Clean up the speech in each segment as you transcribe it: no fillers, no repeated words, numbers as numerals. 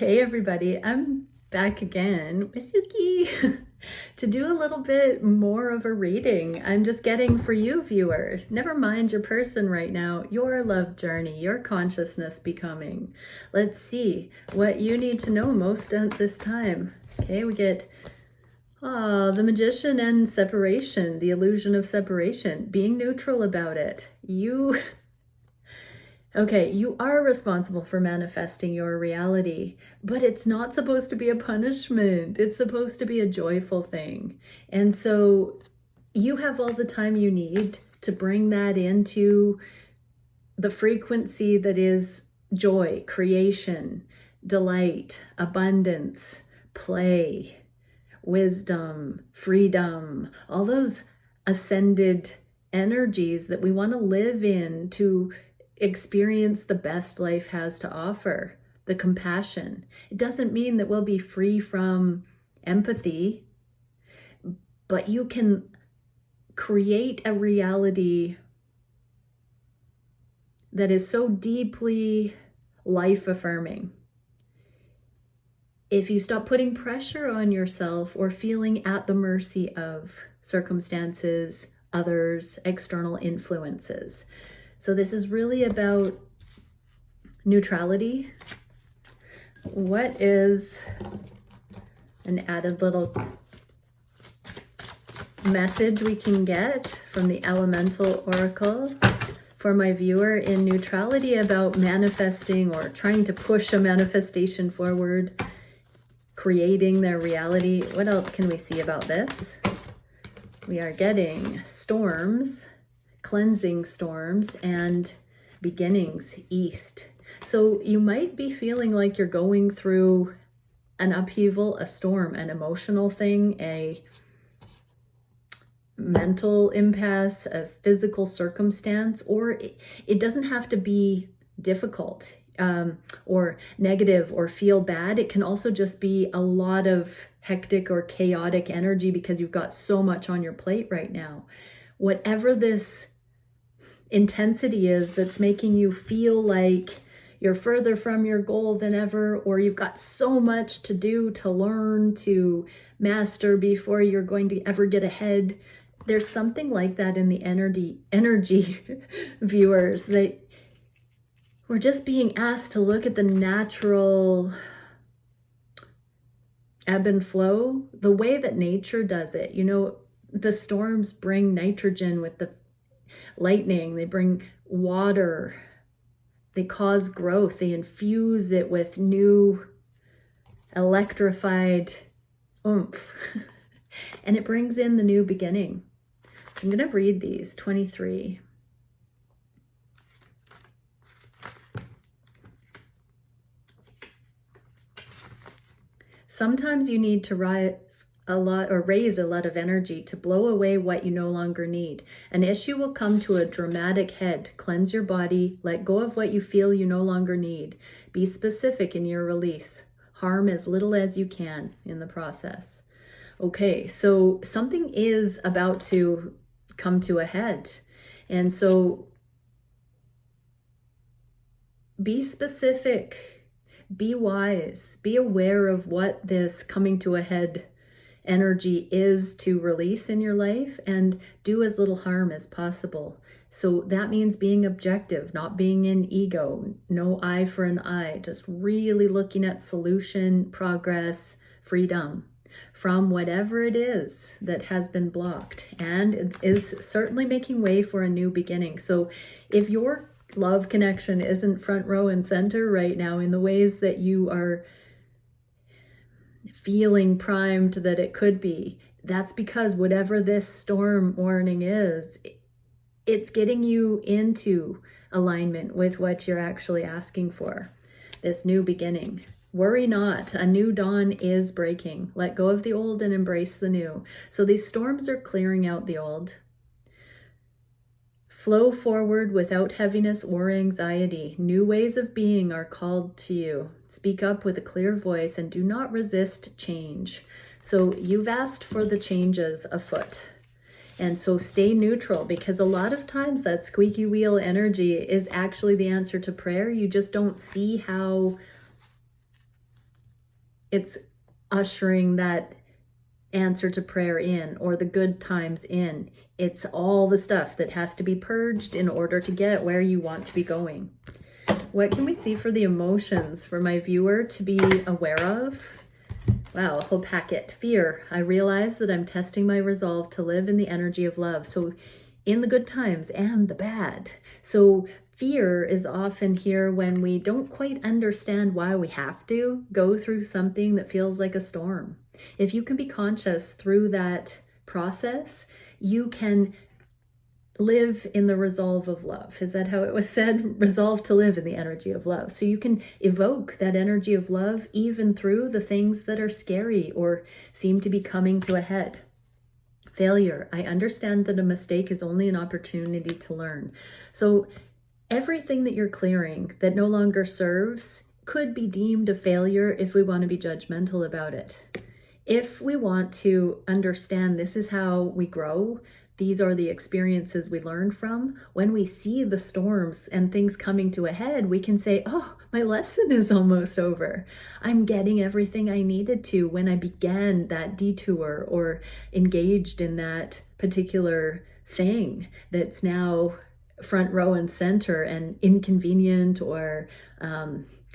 Hey everybody, I'm back again with Suki to do a little bit more of a reading. I'm just getting for you, viewer. Never mind your person right now, your love journey, your consciousness becoming. Let's see what you need to know most at this time. Okay, we get the Magician and separation, the illusion of separation, being neutral about it. Okay, you are responsible for manifesting your reality, but it's not supposed to be a punishment. It's supposed to be a joyful thing. And so you have all the time you need to bring that into the frequency that is joy, creation, delight, abundance, play, wisdom, freedom, all those ascended energies that we want to live in to experience the best life has to offer, the compassion. It doesn't mean that we'll be free from empathy, but you can create a reality that is so deeply life-affirming. If you stop putting pressure on yourself or feeling at the mercy of circumstances, others, external influences. So this is really about neutrality. What is an added little message we can get from the Elemental Oracle for my viewer in neutrality about manifesting or trying to push a manifestation forward, creating their reality? What else can we see about this? We are getting storms, cleansing storms, and beginnings east. So you might be feeling like you're going through an upheaval, a storm, an emotional thing, a mental impasse, a physical circumstance, or it doesn't have to be difficult or negative or feel bad. It can also just be a lot of hectic or chaotic energy because you've got so much on your plate right now. Whatever this intensity is that's making you feel like you're further from your goal than ever, or you've got so much to do, to learn, to master before you're going to ever get ahead. There's something like that in the energy viewers, that we're just being asked to look at the natural ebb and flow, the way that nature does it. You know, the storms bring nitrogen with the lightning, they bring water, they cause growth, they infuse it with new electrified oomph, and it brings in the new beginning. I'm going to read these 23. Sometimes you need to raise a lot of energy to blow away what you no longer need. An issue will come to a dramatic head. Cleanse your body. Let go of what you feel you no longer need. Be specific in your release. Harm as little as you can in the process. Okay, so something is about to come to a head. And so be specific. Be wise, be aware of what this coming to a head energy is to release in your life, and do as little harm as possible. So that means being objective, not being in ego, no eye for an eye, just really looking at solution, progress, freedom from whatever it is that has been blocked, and it is certainly making way for a new beginning. So if your love connection isn't front row and center right now in the ways that you are feeling primed that it could be, that's because whatever this storm warning is, it's getting you into alignment with what you're actually asking for, this new beginning. Worry not, a new dawn is breaking. Let go of the old and embrace the new. So these storms are clearing out the old. Flow forward without heaviness or anxiety. New ways of being are called to you. Speak up with a clear voice and do not resist change. So you've asked for the changes afoot. And so stay neutral, because a lot of times that squeaky wheel energy is actually the answer to prayer. You just don't see how it's ushering that answer to prayer in, or the good times in. It's all the stuff that has to be purged in order to get where you want to be going. What can we see for the emotions for my viewer to be aware of? Wow, a whole packet. Fear. I realize that I'm testing my resolve to live in the energy of love. So in the good times and the bad. So fear is often here when we don't quite understand why we have to go through something that feels like a storm. If you can be conscious through that process, you can live in the resolve of love. Is that how it was said? Resolve to live in the energy of love. So you can evoke that energy of love even through the things that are scary or seem to be coming to a head. Failure. I understand that a mistake is only an opportunity to learn. So everything that you're clearing that no longer serves could be deemed a failure if we want to be judgmental about it. If we want to understand this is how we grow, these are the experiences we learn from, when we see the storms and things coming to a head, we can say, oh, my lesson is almost over. I'm getting everything I needed to when I began that detour or engaged in that particular thing that's now front row and center and inconvenient or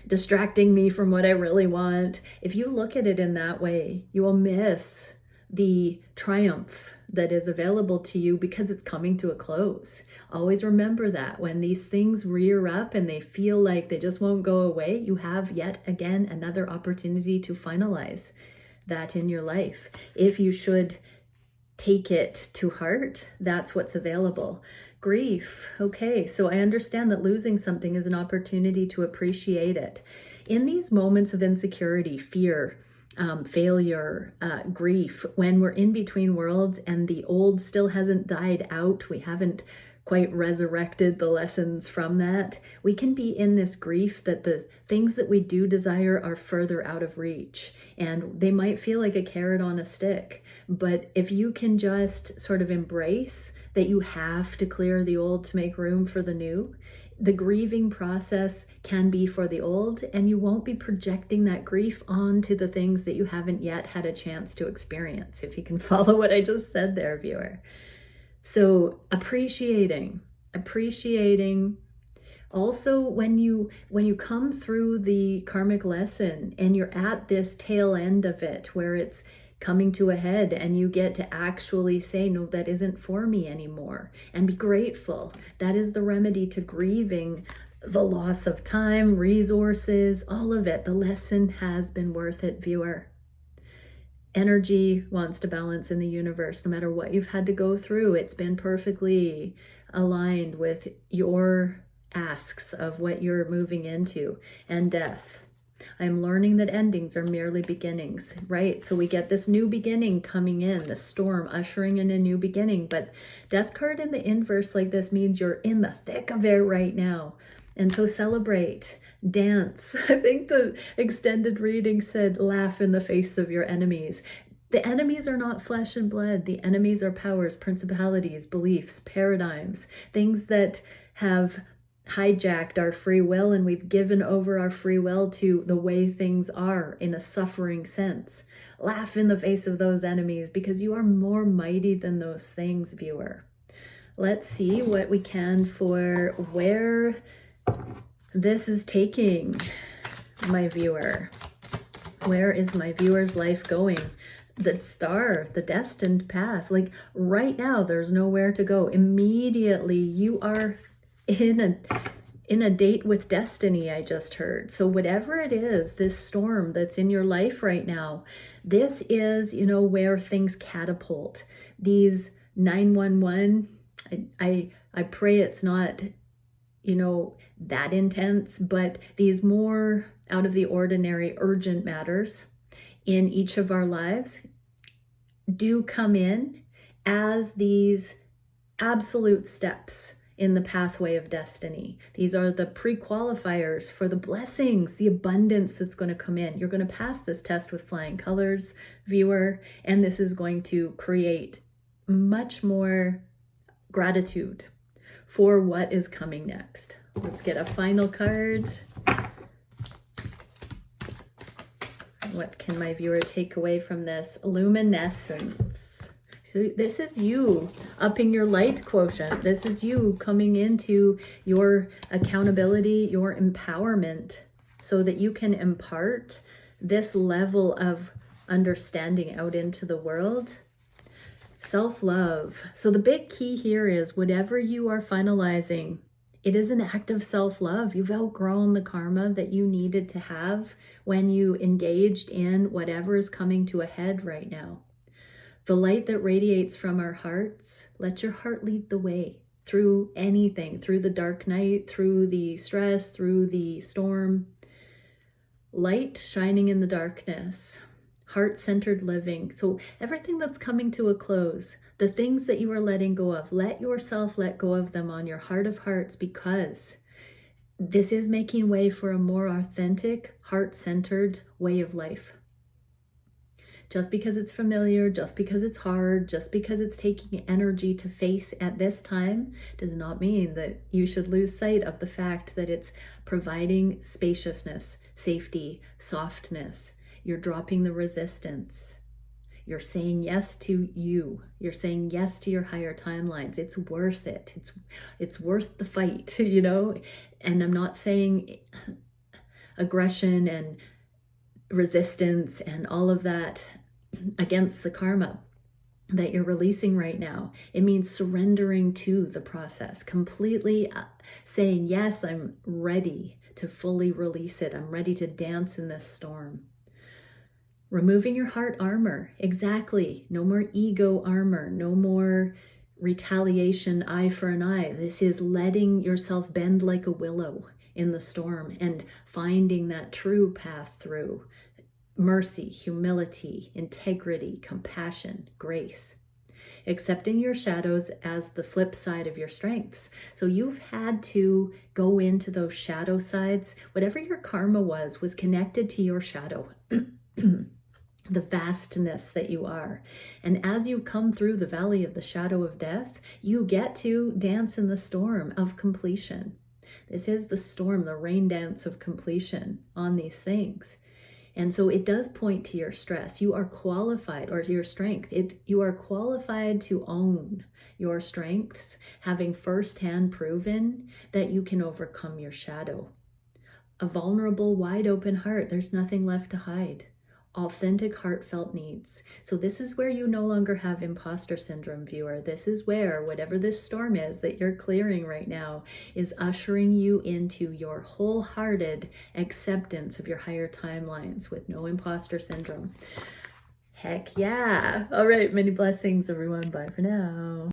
distracting me from what I really want. If you look at it in that way, you will miss the triumph that is available to you because it's coming to a close. Always remember that when these things rear up and they feel like they just won't go away, you have yet again another opportunity to finalize that in your life. If you should take it to heart, that's what's available. Grief. Okay, so I understand that losing something is an opportunity to appreciate it. In these moments of insecurity, fear, failure, grief, when we're in between worlds and the old still hasn't died out, we haven't quite resurrected the lessons from that, we can be in this grief that the things that we do desire are further out of reach, and they might feel like a carrot on a stick. But if you can just sort of embrace that you have to clear the old to make room for the new, the grieving process can be for the old, and you won't be projecting that grief onto the things that you haven't yet had a chance to experience, if you can follow what I just said there, viewer. So appreciating. Also, when you come through the karmic lesson and you're at this tail end of it where it's coming to a head and you get to actually say, no, that isn't for me anymore, and be grateful. That is the remedy to grieving the loss of time, resources, all of it. The lesson has been worth it, viewer. Energy wants to balance in the universe. No matter what you've had to go through, it's been perfectly aligned with your asks of what you're moving into. And death. I'm learning that endings are merely beginnings, right? So we get this new beginning coming in, the storm ushering in a new beginning. But death card in the inverse like this means you're in the thick of it right now. And so celebrate, dance. I think the extended reading said, laugh in the face of your enemies. The enemies are not flesh and blood. The enemies are powers, principalities, beliefs, paradigms, things that have hijacked our free will, and we've given over our free will to the way things are in a suffering sense. Laugh in the face of those enemies because you are more mighty than those things, viewer. Let's see what we can for where this is taking my viewer. Where is my viewer's life going? The star, the destined path. Like right now, there's nowhere to go. Immediately, you are in a date with destiny, I just heard. So whatever it is, this storm that's in your life right now, this is, where things catapult. These 911, I pray it's not, that intense, but these more out of the ordinary urgent matters in each of our lives do come in as these absolute steps in the pathway of destiny. These are the pre-qualifiers for the blessings, the abundance that's going to come in. You're going to pass this test with flying colors, viewer, and this is going to create much more gratitude for what is coming next. Let's get a final card. What can my viewer take away from this? Luminescence. So this is you upping your light quotient. This is you coming into your accountability, your empowerment, so that you can impart this level of understanding out into the world. Self-love. So the big key here is whatever you are finalizing, it is an act of self-love. You've outgrown the karma that you needed to have when you engaged in whatever is coming to a head right now. The light that radiates from our hearts, let your heart lead the way through anything, through the dark night, through the stress, through the storm. Light shining in the darkness, heart-centered living. So everything that's coming to a close, the things that you are letting go of, let yourself let go of them on your heart of hearts, because this is making way for a more authentic, heart-centered way of life. Just because it's familiar, just because it's hard, just because it's taking energy to face at this time, does not mean that you should lose sight of the fact that it's providing spaciousness, safety, softness. You're dropping the resistance. You're saying yes to you. You're saying yes to your higher timelines. It's worth it. It's worth the fight, you know? And I'm not saying aggression and resistance and all of that against the karma that you're releasing right now. It means surrendering to the process, completely saying, yes, I'm ready to fully release it. I'm ready to dance in this storm. Removing your heart armor. Exactly. No more ego armor. No more retaliation, eye for an eye. This is letting yourself bend like a willow in the storm and finding that true path through. Mercy, humility, integrity, compassion, grace. Accepting your shadows as the flip side of your strengths. So you've had to go into those shadow sides. Whatever your karma was connected to your shadow. The vastness that you are. And as you come through the valley of the shadow of death, you get to dance in the storm of completion. This is the storm, the rain dance of completion on these things. And so it does point to your stress. You are qualified, or your strength. You are qualified to own your strengths, having firsthand proven that you can overcome your shadow. A vulnerable, wide open heart. There's nothing left to hide. Authentic, heartfelt needs. So this is where you no longer have imposter syndrome, viewer. This is where whatever this storm is that you're clearing right now is ushering you into your wholehearted acceptance of your higher timelines with no imposter syndrome. Heck yeah. All right. Many blessings, everyone. Bye for now.